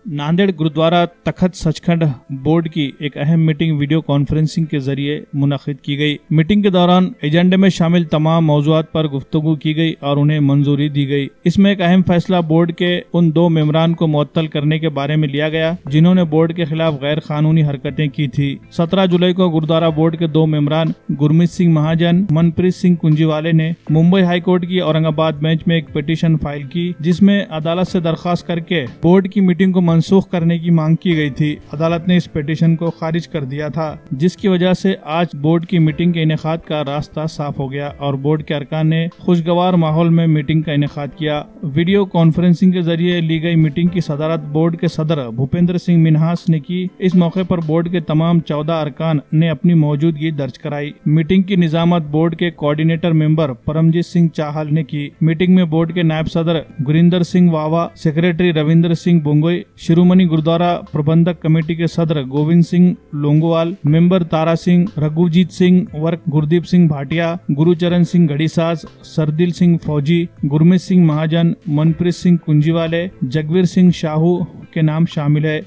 नांदेड़ गुरुद्वारा तखत सचखंड बोर्ड की एक अहम मीटिंग वीडियो कॉन्फ्रेंसिंग के जरिए मुनक्किद की गई। मीटिंग के दौरान एजेंडे में शामिल तमाम मौज़ूआत पर गुफ्तगू की गई और उन्हें मंजूरी दी गई। इसमें एक अहम फैसला बोर्ड के उन 2 मेंबरान को मुअत्तल करने के बारे में लिया गया जिन्होंने बोर्ड के खिलाफ गैर कानूनी हरकतें की थी। 17 जुलाई को गुरुद्वारा बोर्ड के 2 मेंबरान गुरमीत सिंह महाजन, मनप्रीत सिंह कुंजीवाले ने मुंबई हाईकोर्ट की औरंगाबाद बेंच में एक पिटीशन फाइल की जिसमें अदालत से दरख्वास्त करके बोर्ड की मीटिंग को मनसूख करने की मांग की गई थी। अदालत ने इस पिटीशन को खारिज कर दिया था, जिसकी वजह से आज बोर्ड की मीटिंग के इनेकाद का रास्ता साफ हो गया और बोर्ड के अरकान ने खुशगवार माहौल में मीटिंग का इनेकाद किया। वीडियो कॉन्फ्रेंसिंग के जरिए ली गई मीटिंग की सदारत बोर्ड के सदर भूपेंद्र सिंह मिन्हास ने की। इस मौके पर बोर्ड के तमाम 14 अरकान ने अपनी मौजूदगी दर्ज कराई। मीटिंग की निजामत बोर्ड के कोऑर्डिनेटर मेंबर परमजीत सिंह चाहल ने की। मीटिंग में बोर्ड के नायब सदर गुरिंदर सिंह वावा, सेक्रेटरी रविंद्र सिंह बुंगोई, शिरोमणि गुरुद्वारा प्रबंधक कमेटी के सदर गोविंद सिंह लोंगोवाल, मेंबर तारा सिंह, रघुजीत सिंह वर्क, गुरदीप सिंह भाटिया, गुरुचरण सिंह घड़ीसाज, सरदिल सिंह फौजी, गुरमीत सिंह महाजन, मनप्रीत सिंह कुंजीवाले, जगवीर सिंह शाहू के नाम शामिल है।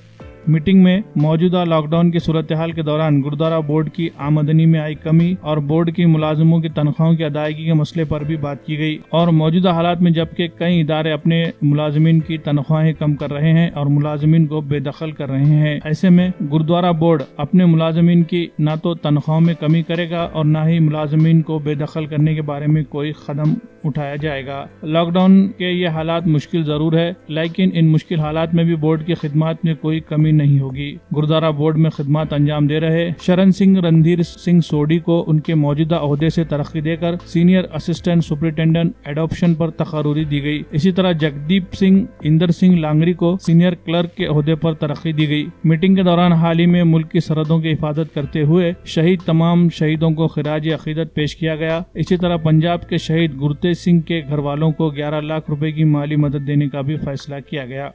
मीटिंग में मौजूदा लॉकडाउन की सूरत हाल के दौरान गुरुद्वारा बोर्ड की आमदनी में आई कमी और बोर्ड की मुलाजमों की तनख्वाहों की अदायगी के मसले पर भी बात की गई और मौजूदा हालात में जबकि कई इदारे अपने मुलाजमीन की तनख्वाहें कम कर रहे हैं और मुलाजमीन को बेदखल कर रहे हैं, ऐसे में गुरुद्वारा बोर्ड अपने मुलाजमीन की न तो तनख्वाहों में कमी करेगा और न ही मुलाजमीन को बेदखल करने के बारे में कोई कदम उठाया जाएगा। लॉकडाउन के ये हालात मुश्किल जरूर है, लेकिन इन मुश्किल हालात में भी बोर्ड की खिदमत में कोई कमी नहीं होगी। गुरुद्वारा बोर्ड में खिदमत अंजाम दे रहे शरण सिंह रणधीर सिंह सोडी को उनके मौजूदा ओहदे से तरक्की देकर सीनियर असिस्टेंट सुपरिटेंडेंट एडॉप्शन पर तकर्री दी गई। इसी तरह जगदीप सिंह इंदर सिंह लांगरी को सीनियर क्लर्क के ओहदे पर तरक्की दी गई। मीटिंग के दौरान हाल ही में मुल्क की सरहदों की हिफाजत करते हुए शहीद तमाम शहीदों को खिराज अकीदत पेश किया गया। इसी तरह पंजाब के शहीद गुरतेज सिंह के घर वालों को 11 लाख रुपए की माली मदद देने का भी फैसला किया गया।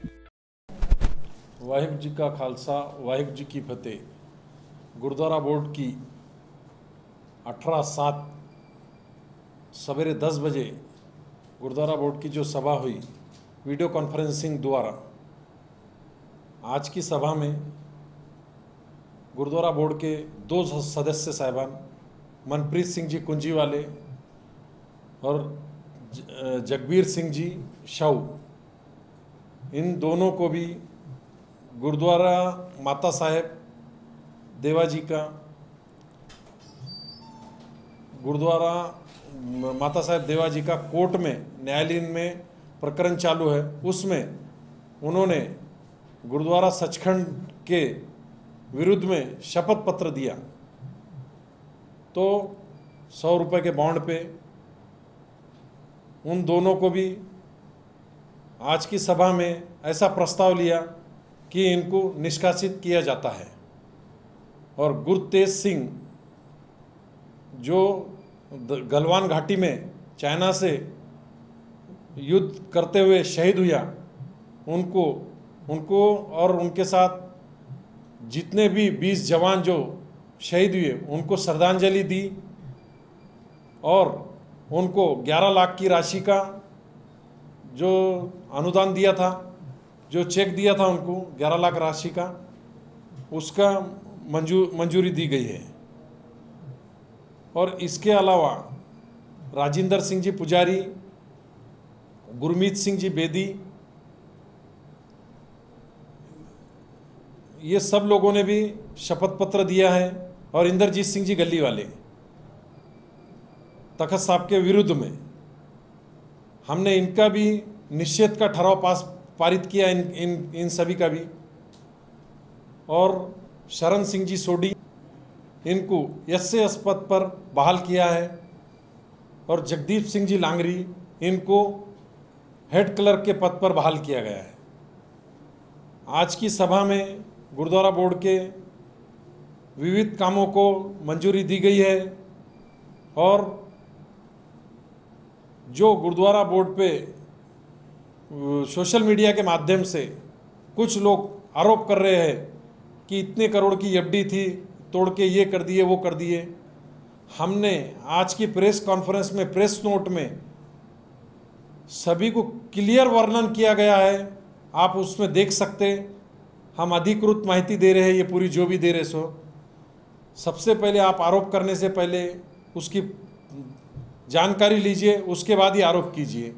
वाहिगुरू जी का खालसा, वाहिगुरू जी की फतेह। गुरुद्वारा बोर्ड की 18/7 सवेरे 10 बजे गुरुद्वारा बोर्ड की जो सभा हुई वीडियो कॉन्फ्रेंसिंग द्वारा, आज की सभा में गुरुद्वारा बोर्ड के 2 सदस्य साहिबान मनप्रीत सिंह जी कुंजीवाले और जगबीर सिंह जी शाहू, इन दोनों को भी गुरुद्वारा माता साहेब देवाजी का गुरुद्वारा माता साहेब देवाजी का कोर्ट में न्यायालय में प्रकरण चालू है, उसमें उन्होंने गुरुद्वारा सचखंड के विरुद्ध में शपथ पत्र दिया। तो 100 रुपये के बॉन्ड पे उन दोनों को भी आज की सभा में ऐसा प्रस्ताव लिया कि इनको निष्कासित किया जाता है। और गुरतेज सिंह जो गलवान घाटी में चाइना से युद्ध करते हुए शहीद हुआ, उनको और उनके साथ जितने भी 20 जवान जो शहीद हुए उनको श्रद्धांजलि दी और उनको 11 लाख की राशि का जो अनुदान दिया था, जो चेक दिया था उनको 11 लाख राशि का, उसका मंजूरी दी गई है। और इसके अलावा राजिंदर सिंह जी पुजारी, गुरमीत सिंह जी बेदी, ये सब लोगों ने भी शपथ पत्र दिया है। और इंद्रजीत सिंह जी गली वाले तखत साहब के विरुद्ध में हमने इनका भी निषेध का ठराव पारित किया, इन सभी का भी। और शरण सिंह जी सोडी, इनको एस पद पर बहाल किया है। और जगदीप सिंह जी लांगरी, इनको हेड क्लर्क के पद पर बहाल किया गया है। आज की सभा में गुरुद्वारा बोर्ड के विविध कामों को मंजूरी दी गई है। और जो गुरुद्वारा बोर्ड पे सोशल मीडिया के माध्यम से कुछ लोग आरोप कर रहे हैं कि इतने करोड़ की एफडी थी, तोड़ के ये कर दिए वो कर दिए, हमने आज की प्रेस कॉन्फ्रेंस में, प्रेस नोट में सभी को क्लियर वर्णन किया गया है, आप उसमें देख सकते। हम अधिकृत माहिती दे रहे हैं, ये पूरी जो भी दे रहे सो सबसे पहले आप आरोप करने से पहले उसकी जानकारी लीजिए, उसके बाद ही आरोप कीजिए।